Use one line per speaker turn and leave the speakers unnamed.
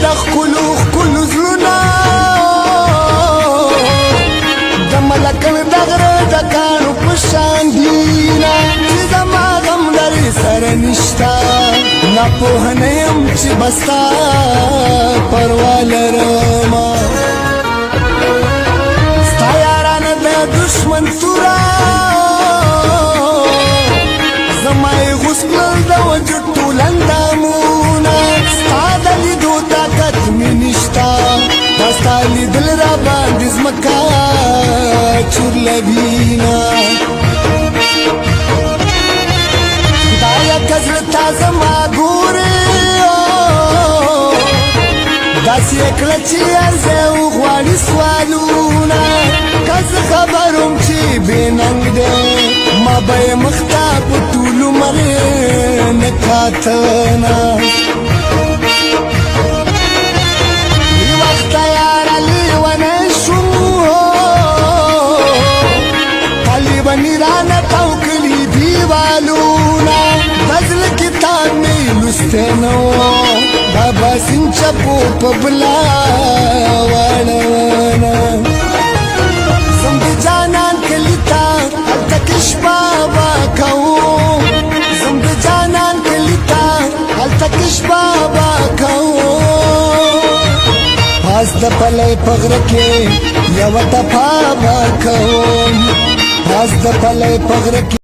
د ښکلو زړونه د ملکن د غره د کاڼو په شان دینه چې زما غم لرې سره نشته ناپوه نه یم چې بستا پروا لرمه ستا یارانه د دشمن توره زما یې غوس کړل د وجود ټول اندامونه ستا د لیدو طاقت مې نشته دا ستا لیدل را باندې ځمکه چورلوینه خدایه که زړه تا زما ګورې داسې یې کړه چې عرضه وغواړي سوالونه که زه خبر وم چې بې ننګ دی ما به یې مخ ته په ټول عمر نه کاتنه بې وخته یاره لیونی شوم طالباني رانه تاو کړي دیوالونه د زړه کتاب مې لوستی نه و دا باسین چپو په بلا واړونه زم د جانان کلي ته هلته کې شپه به کوو زم د جانان کلي ته هلته کې شپه به کوو پاس د پلی په غره کې یوه ټپه به کوم پاس د پلی په غره کې